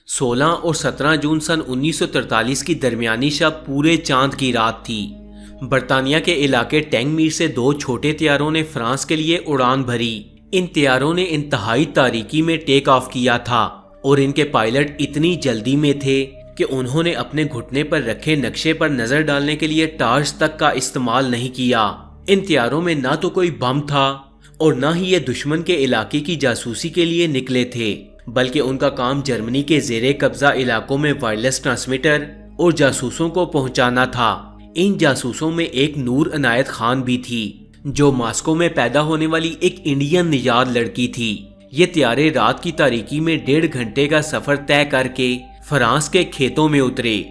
16 اور 17 جون سن 1943 کی درمیانی شب پورے چاند کی رات تھی۔ برطانیہ کے علاقے ٹینگ میر سے 2 چھوٹے طیاروں نے فرانس کے لیے اڑان بھری۔ ان طیاروں نے انتہائی تاریکی میں ٹیک آف کیا تھا اور ان کے پائلٹ اتنی جلدی میں تھے کہ انہوں نے اپنے گھٹنے پر رکھے نقشے پر نظر ڈالنے کے لیے ٹارچ تک کا استعمال نہیں کیا۔ ان طیاروں میں نہ تو کوئی بم تھا اور نہ ہی یہ دشمن کے علاقے کی جاسوسی کے لیے نکلے تھے، بلکہ ان کا کام جرمنی کے زیر قبضہ علاقوں میں وائرلیس ٹرانسمیٹر اور جاسوسوں کو پہنچانا تھا۔ ان جاسوسوں میں ایک نور عنایت خان بھی تھی، جو ماسکو میں پیدا ہونے والی ایک انڈین نژاد لڑکی تھی۔ یہ طیارے رات کی تاریکی میں 1.5 گھنٹے کا سفر طے کر کے فرانس کے کھیتوں میں اترے۔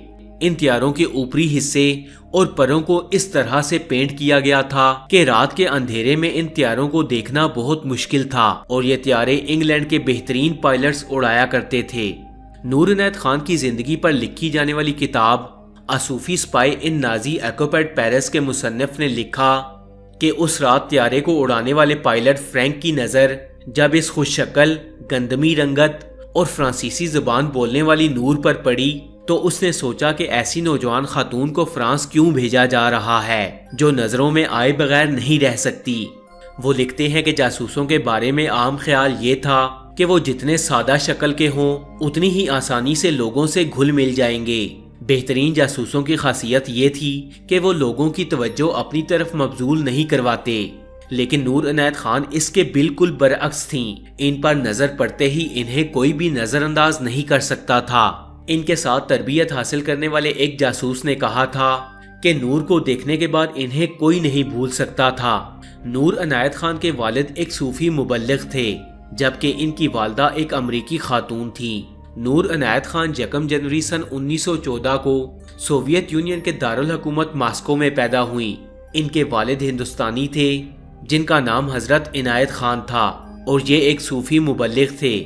ان طیاروں کے اوپری حصے اور پروں کو اس طرح سے پینٹ کیا گیا تھا کہ رات کے اندھیرے میں ان طیاروں کو دیکھنا بہت مشکل تھا، اور یہ طیارے انگلینڈ کے بہترین پائلٹس اڑایا کرتے تھے۔ نور عنایت خان کی زندگی پر لکھی جانے والی کتاب اے صوفی اسپائی ان نازی آکوپائڈ پیرس کے مصنف نے لکھا کہ اس رات طیارے کو اڑانے والے پائلٹ فرینک کی نظر جب اس خوش شکل، گندمی رنگت اور فرانسیسی زبان بولنے والی نور پر پڑی تو اس نے سوچا کہ ایسی نوجوان خاتون کو فرانس کیوں بھیجا جا رہا ہے جو نظروں میں آئے بغیر نہیں رہ سکتی۔ وہ لکھتے ہیں کہ جاسوسوں کے بارے میں عام خیال یہ تھا کہ وہ جتنے سادہ شکل کے ہوں اتنی ہی آسانی سے لوگوں سے گھل مل جائیں گے۔ بہترین جاسوسوں کی خاصیت یہ تھی کہ وہ لوگوں کی توجہ اپنی طرف مبذول نہیں کرواتے، لیکن نور عنایت خان اس کے بالکل برعکس تھیں۔ ان پر نظر پڑتے ہی انہیں کوئی بھی نظر انداز نہیں کر سکتا تھا۔ ان کے ساتھ تربیت حاصل کرنے والے ایک جاسوس نے کہا تھا کہ نور کو دیکھنے کے بعد انہیں کوئی نہیں بھول سکتا تھا۔ نور عنایت خان کے والد ایک صوفی مبلغ تھے، جبکہ ان کی والدہ ایک امریکی خاتون تھی۔ نور عنایت خان 1 جنوری سن 1914 کو سوویت یونین کے دارالحکومت ماسکو میں پیدا ہوئیں۔ ان کے والد ہندوستانی تھے جن کا نام حضرت عنایت خان تھا، اور یہ ایک صوفی مبلغ تھے۔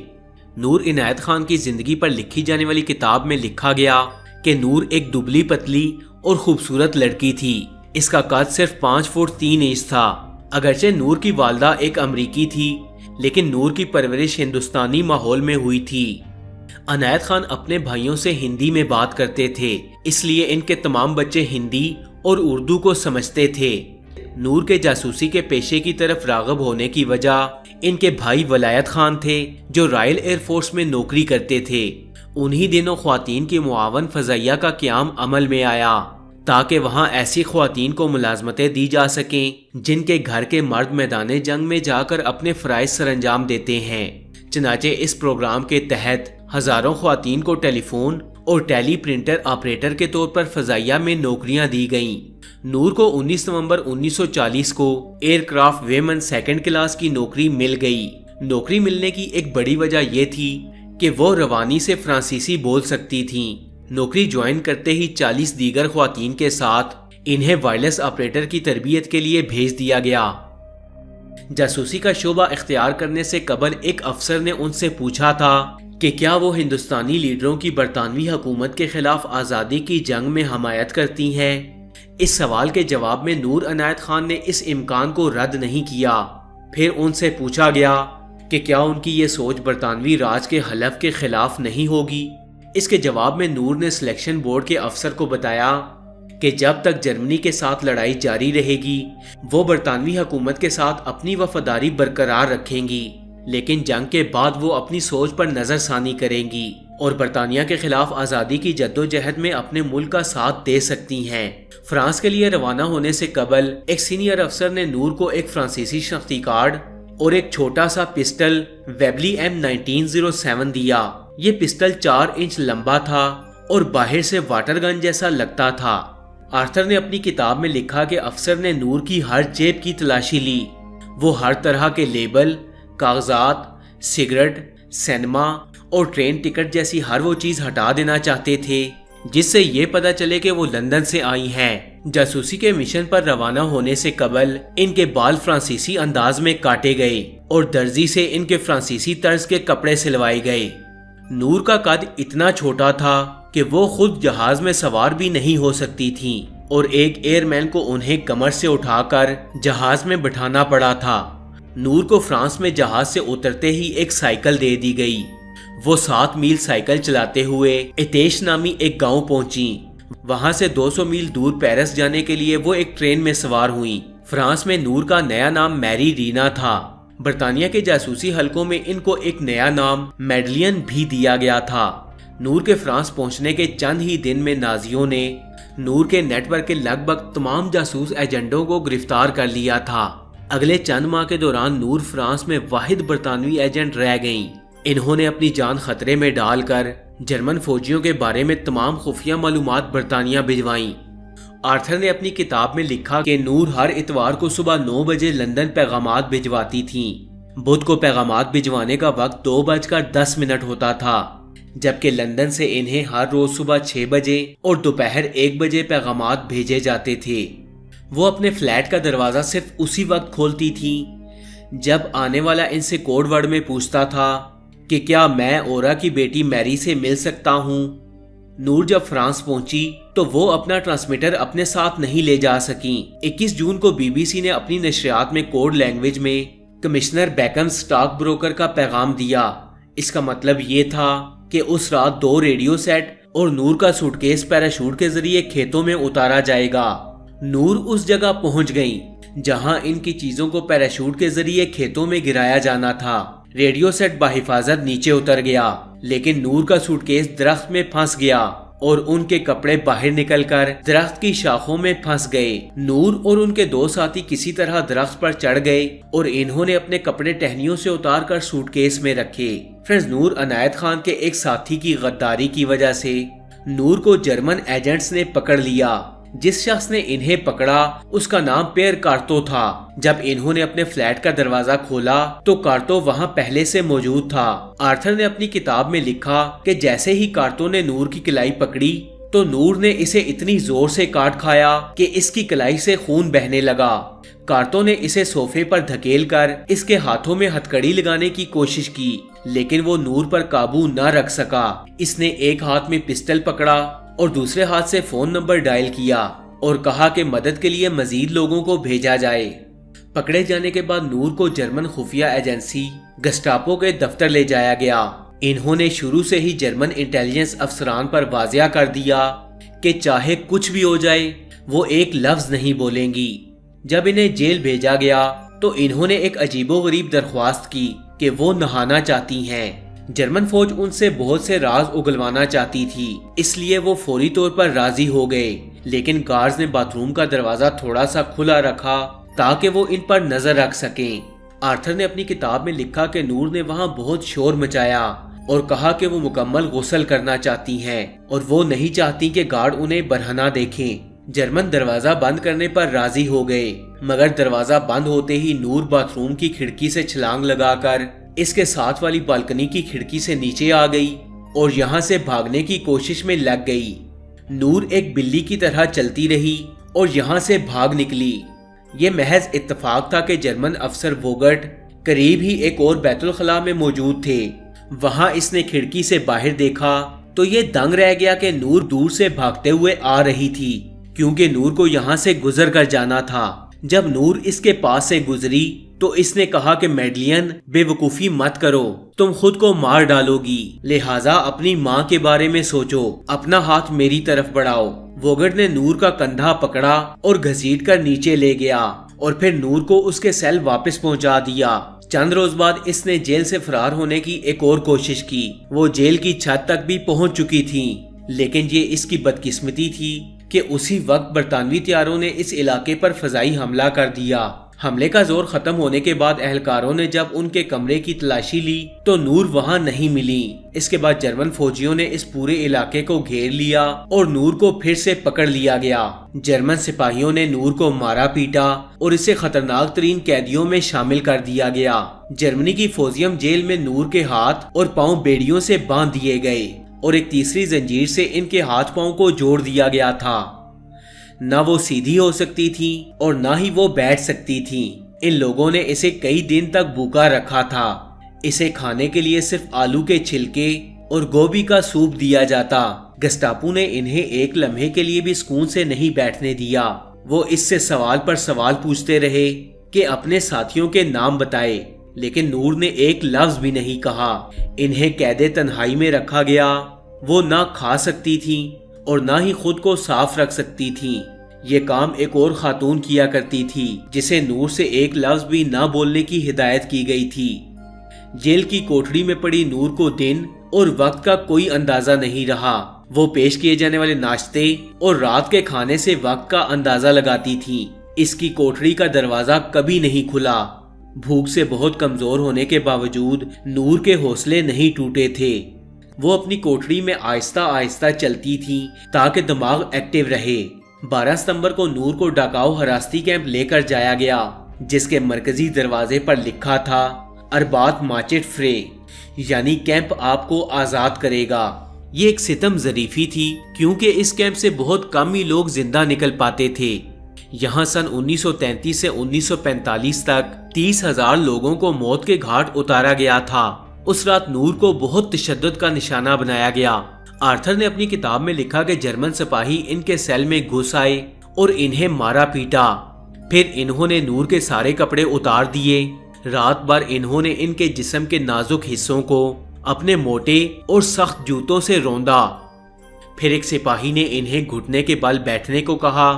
نور عنایت خان کی زندگی پر لکھی جانے والی کتاب میں لکھا گیا کہ نور ایک دبلی پتلی اور خوبصورت لڑکی تھی۔ اس کا قد صرف 5 فٹ 3 انچ تھا۔ اگرچہ نور کی والدہ ایک امریکی تھی، لیکن نور کی پرورش ہندوستانی ماحول میں ہوئی تھی۔ عنایت خان اپنے بھائیوں سے ہندی میں بات کرتے تھے، اس لیے ان کے تمام بچے ہندی اور اردو کو سمجھتے تھے۔ نور کے جاسوسی کے پیشے کی طرف راغب ہونے کی وجہ ان کے بھائی ولایت خان تھے، جو رائل ایئر فورس میں نوکری کرتے تھے۔ انہی دنوں خواتین کی معاون فضائیہ کا قیام عمل میں آیا تاکہ وہاں ایسی خواتین کو ملازمتیں دی جا سکیں جن کے گھر کے مرد میدان جنگ میں جا کر اپنے فرائض سر انجام دیتے ہیں۔ چنانچہ اس پروگرام کے تحت ہزاروں خواتین کو ٹیلی فون اور ٹیلی پرنٹر آپریٹر کے طور پر فضائیہ میں نوکریاں دی گئیں۔ نور کو 19 نومبر 1940 کو year craft women 2nd class کی نوکری مل گئی۔ نوکری ملنے کی ایک بڑی وجہ یہ تھی کہ وہ روانی سے فرانسیسی بول سکتی تھیں۔ نوکری جوائن کرتے ہی 40 دیگر خواتین کے ساتھ انہیں وائرلیس آپریٹر کی تربیت کے لیے بھیج دیا گیا۔ جاسوسی کا شعبہ اختیار کرنے سے قبل ایک افسر نے ان سے پوچھا تھا کہ کیا وہ ہندوستانی لیڈروں کی برطانوی حکومت کے خلاف آزادی کی جنگ میں حمایت کرتی ہیں؟ اس سوال کے جواب میں نور عنایت خان نے اس امکان کو رد نہیں کیا۔ پھر ان سے پوچھا گیا کہ کیا ان کی یہ سوچ برطانوی راج کے حلف کے خلاف نہیں ہوگی؟ اس کے جواب میں نور نے سلیکشن بورڈ کے افسر کو بتایا کہ جب تک جرمنی کے ساتھ لڑائی جاری رہے گی وہ برطانوی حکومت کے ساتھ اپنی وفاداری برقرار رکھیں گی، لیکن جنگ کے بعد وہ اپنی سوچ پر نظر ثانی کریں گی اور برطانیہ کے خلاف آزادی کی جدوجہد میں اپنے ملک کا ساتھ دے سکتی ہیں۔ فرانس کے لیے روانہ ہونے سے قبل ایک سینئر افسر نے نور کو ایک فرانسیسی شناختی کارڈ اور ایک چھوٹا سا پسٹل ویبلی M1907 دیا۔ یہ پسٹل 4 انچ لمبا تھا اور باہر سے واٹر گن جیسا لگتا تھا۔ آرتھر نے اپنی کتاب میں لکھا کہ افسر نے نور کی ہر جیب کی تلاشی لی۔ وہ ہر طرح کے لیبل، کاغذات، سگریٹ، سینما اور ٹرین ٹکٹ جیسی ہر وہ چیز ہٹا دینا چاہتے تھے جس سے یہ پتہ چلے کہ وہ لندن سے آئی ہیں۔ جاسوسی کے مشن پر روانہ ہونے سے قبل ان کے بال فرانسیسی انداز میں کاٹے گئے اور درزی سے ان کے فرانسیسی طرز کے کپڑے سلوائے گئے۔ نور کا قد اتنا چھوٹا تھا کہ وہ خود جہاز میں سوار بھی نہیں ہو سکتی تھیں اور ایک ایئر مین کو انہیں کمر سے اٹھا کر جہاز میں بٹھانا پڑا تھا۔ نور کو فرانس میں جہاز سے اترتے ہی ایک سائیکل دے دی گئی۔ وہ 7 میل سائیکل چلاتے ہوئے ایتیش نامی ایک گاؤں پہنچی۔ وہاں سے 200 میل دور پیرس جانے کے لیے وہ ایک ٹرین میں سوار ہوئیں۔ فرانس میں نور کا نیا نام میری رینا تھا۔ برطانیہ کے جاسوسی حلقوں میں ان کو ایک نیا نام میڈلین بھی دیا گیا تھا۔ نور کے فرانس پہنچنے کے چند ہی دن میں نازیوں نے نور کے نیٹ ورک کے لگ بھگ تمام جاسوس ایجنٹوں کو گرفتار کر لیا تھا۔ اگلے چند ماہ کے دوران نور فرانس میں واحد برطانوی ایجنٹ رہ گئیں۔ انہوں نے اپنی جان خطرے میں ڈال کر جرمن فوجیوں کے بارے میں تمام خفیہ معلومات برطانیہ بھجوائیں۔ آرتھر نے اپنی کتاب میں لکھا کہ نور ہر اتوار کو صبح 9 بجے لندن پیغامات بھجواتی تھیں۔ بدھ کو پیغامات بھجوانے کا وقت 2:10 ہوتا تھا، جبکہ لندن سے انہیں ہر روز صبح 6 بجے اور دوپہر 1 بجے پیغامات بھیجے جاتے تھے۔ وہ اپنے فلیٹ کا دروازہ صرف اسی وقت کھولتی تھیں جب آنے والا ان سے کوڈ ورڈ میں پوچھتا تھا کہ کیا میں اورا کی بیٹی میری سے مل سکتا ہوں۔ نور جب فرانس پہنچی تو وہ اپنا ٹرانسمیٹر اپنے ساتھ نہیں لے جا سکیں۔ 21 جون کو BBC نے اپنی نشریات میں کوڈ لینگویج میں کمشنر بیکم سٹاک بروکر کا پیغام دیا۔ اس کا مطلب یہ تھا کہ اس رات 2 ریڈیو سیٹ اور نور کا سوٹ کیس پیراشوٹ کے ذریعے کھیتوں میں اتارا جائے گا۔ نور اس جگہ پہنچ گئیں جہاں ان کی چیزوں کو پیراشوٹ کے ذریعے کھیتوں میں گرایا جانا تھا۔ ریڈیو سیٹ بحفاظت نیچے اتر گیا، لیکن نور کا سوٹ کیس درخت میں پھنس گیا اور ان کے کپڑے باہر نکل کر درخت کی شاخوں میں پھنس گئے۔ نور اور ان کے 2 ساتھی کسی طرح درخت پر چڑھ گئے اور انہوں نے اپنے کپڑے ٹہنیوں سے اتار کر سوٹ کیس میں رکھے۔ فرینڈز، نور عنایت خان کے ایک ساتھی کی غداری کی وجہ سے نور کو جرمن ایجنٹس نے پکڑ لیا۔ جس شخص نے انہیں پکڑا اس کا نام پیر کارتو تھا۔ جب انہوں نے اپنے فلیٹ کا دروازہ کھولا تو کارتو وہاں پہلے سے موجود تھا۔ آرتھر نے اپنی کتاب میں لکھا کہ جیسے ہی کارتو نے نور کی کلائی پکڑی تو نور نے اسے اتنی زور سے کاٹ کھایا کہ اس کی کلائی سے خون بہنے لگا۔ کارتو نے اسے صوفے پر دھکیل کر اس کے ہاتھوں میں ہتھکڑی لگانے کی کوشش کی، لیکن وہ نور پر قابو نہ رکھ سکا۔ اس نے ایک ہاتھ میں پسٹل پکڑا اور دوسرے ہاتھ سے فون نمبر ڈائل کیا اور کہا کہ مدد کے لیے مزید لوگوں کو بھیجا جائے۔ پکڑے جانے کے بعد نور کو جرمن خفیہ ایجنسی گسٹاپو کے دفتر لے جایا گیا۔ انہوں نے شروع سے ہی جرمن انٹیلیجنس افسران پر واضح کر دیا کہ چاہے کچھ بھی ہو جائے وہ ایک لفظ نہیں بولیں گی۔ جب انہیں جیل بھیجا گیا تو انہوں نے ایک عجیب و غریب درخواست کی کہ وہ نہانا چاہتی ہیں۔ جرمن فوج ان سے بہت سے راز اگلوانا چاہتی تھی، اس لیے وہ فوری طور پر راضی ہو گئے، لیکن گارڈز نے باتھ روم کا دروازہ تھوڑا سا کھلا رکھا تاکہ وہ ان پر نظر رکھ سکیں۔ آرتھر نے اپنی کتاب میں لکھا کہ نور نے وہاں بہت شور مچایا اور کہا کہ وہ مکمل غسل کرنا چاہتی ہیں اور وہ نہیں چاہتی کہ گارڈ انہیں برہنہ دیکھیں۔ جرمن دروازہ بند کرنے پر راضی ہو گئے، مگر دروازہ بند ہوتے ہی نور باتھ روم کی کھڑکی سے چھلانگ لگا کر اس کے ساتھ والی بالکنی کی کھڑکی سے نیچے آ گئی اور یہاں سے بھاگنے کی کوشش میں لگ گئی۔ نور ایک بلی کی طرح چلتی رہی اور یہاں سے بھاگ نکلی۔ یہ محض اتفاق تھا کہ جرمن افسر ووگٹ قریب ہی ایک اور بیت الخلاء میں موجود تھے۔ وہاں اس نے کھڑکی سے باہر دیکھا تو یہ دنگ رہ گیا کہ نور دور سے بھاگتے ہوئے آ رہی تھی، کیونکہ نور کو یہاں سے گزر کر جانا تھا۔ جب نور اس کے پاس سے گزری تو اس نے کہا کہ میڈلین، بے وقوفی مت کرو، تم خود کو مار ڈالو گی، لہٰذا اپنی ماں کے بارے میں سوچو، اپنا ہاتھ میری طرف بڑھاؤ۔ ووگٹ نے نور کا کندھا پکڑا اور گھسیٹ کر نیچے لے گیا اور پھر نور کو اس کے سیل واپس پہنچا دیا۔ چند روز بعد اس نے جیل سے فرار ہونے کی ایک اور کوشش کی۔ وہ جیل کی چھت تک بھی پہنچ چکی تھی، لیکن یہ اس کی بدقسمتی تھی کہ اسی وقت برطانوی طیاروں نے اس علاقے پر فضائی حملہ کر دیا۔ حملے کا زور ختم ہونے کے بعد اہلکاروں نے جب ان کے کمرے کی تلاشی لی تو نور وہاں نہیں ملی۔ اس کے بعد جرمن فوجیوں نے اس پورے علاقے کو گھیر لیا اور نور کو پھر سے پکڑ لیا گیا۔ جرمن سپاہیوں نے نور کو مارا پیٹا اور اسے خطرناک ترین قیدیوں میں شامل کر دیا گیا۔ جرمنی کی فوزیم جیل میں نور کے ہاتھ اور پاؤں بیڑیوں سے باندھ دیے گئے اور ایک تیسری زنجیر سے ان کے ہاتھ پاؤں کو جوڑ دیا گیا تھا۔ نہ وہ سیدھی ہو سکتی تھیں اور نہ ہی وہ بیٹھ سکتی تھیں۔ ان لوگوں نے اسے کئی دن تک بھوکا رکھا تھا۔ اسے کھانے کے لیے صرف آلو کے چھلکے اور گوبھی کا سوپ دیا جاتا۔ گسٹاپو نے انہیں ایک لمحے کے لیے بھی سکون سے نہیں بیٹھنے دیا۔ وہ اس سے سوال پر سوال پوچھتے رہے کہ اپنے ساتھیوں کے نام بتائے۔ لیکن نور نے ایک لفظ بھی نہیں کہا۔ انہیں قید تنہائی میں رکھا گیا۔ وہ نہ کھا سکتی تھیں اور نہ ہی خود کو صاف رکھ سکتی تھیں۔ یہ کام ایک اور خاتون کیا کرتی تھی جسے نور سے ایک لفظ بھی نہ بولنے کی ہدایت کی گئی تھی۔ جیل کی کوٹڑی میں پڑی نور کو دن اور وقت کا کوئی اندازہ نہیں رہا۔ وہ پیش کیے جانے والے ناشتے اور رات کے کھانے سے وقت کا اندازہ لگاتی تھیں۔ اس کی کوٹڑی کا دروازہ کبھی نہیں کھلا۔ بھوک سے بہت کمزور ہونے کے باوجود نور کے حوصلے نہیں ٹوٹے تھے۔ وہ اپنی کوٹڑی میں آہستہ آہستہ چلتی تھیں تاکہ دماغ ایکٹیو رہے۔ 12 ستمبر کو نور کو ڈاکاؤ حراستی کیمپ لے کر جایا گیا جس کے مرکزی دروازے پر لکھا تھا اربات ماچٹ فرے، یعنی کیمپ آپ کو آزاد کرے گا۔ یہ ایک ستم ظریفی تھی کیونکہ اس کیمپ سے بہت کم ہی لوگ زندہ نکل پاتے تھے۔ یہاں سن 1933 سے 1945 تک 30,000 لوگوں کو موت کے گھاٹ اتارا گیا تھا۔ اس رات نور کو بہت تشدد کا نشانہ بنایا گیا۔ آرتھر نے اپنی کتاب میں لکھا کہ جرمن سپاہی ان کے سیل میں گھس آئے اور انہیں مارا پیٹا۔ پھر انہوں نے نور کے سارے کپڑے اتار دیے۔ رات بھر انہوں نے ان کے جسم کے نازک حصوں کو اپنے موٹے اور سخت جوتوں سے روندا۔ پھر ایک سپاہی نے انہیں گھٹنے کے بل بیٹھنے کو کہا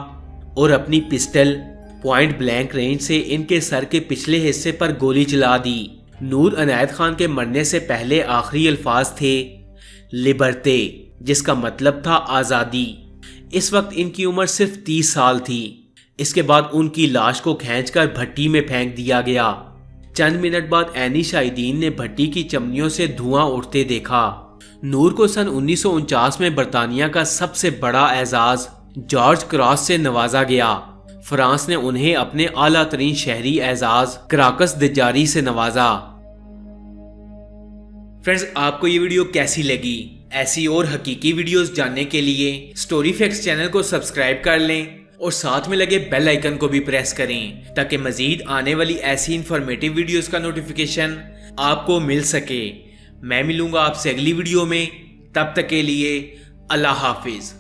اور اپنی پسٹل پوائنٹ بلینک رینج سے ان کے سر کے پچھلے حصے پر گولی چلا دی۔ نور عنایت خان کے مرنے سے پہلے آخری الفاظ تھے لبرتے، جس کا مطلب تھا آزادی۔ اس وقت ان کی عمر صرف 30 سال تھی۔ اس کے بعد ان کی لاش کو کھینچ کر بھٹی میں پھینک دیا گیا۔ چند منٹ بعد عینی شاہدین نے بھٹی کی چمنیوں سے دھواں اٹھتے دیکھا۔ نور کو سن 1949 میں برطانیہ کا سب سے بڑا اعزاز جارج کراس سے نوازا گیا۔ فرانس نے انہیں اپنے اعلیٰ ترین شہری اعزاز کراکس دجاری سے نوازا۔ فرینڈز، آپ کو یہ ویڈیو کیسی لگی؟ ایسی اور حقیقی ویڈیوز جاننے کے لیے سٹوری فیکٹس چینل کو سبسکرائب کر لیں اور ساتھ میں لگے بیل آئیکن کو بھی پریس کریں تاکہ مزید آنے والی ایسی انفارمیٹیو ویڈیوز کا نوٹیفیکیشن آپ کو مل سکے۔ میں ملوں گا آپ سے اگلی ویڈیو میں، تب تک کے لیے اللہ حافظ۔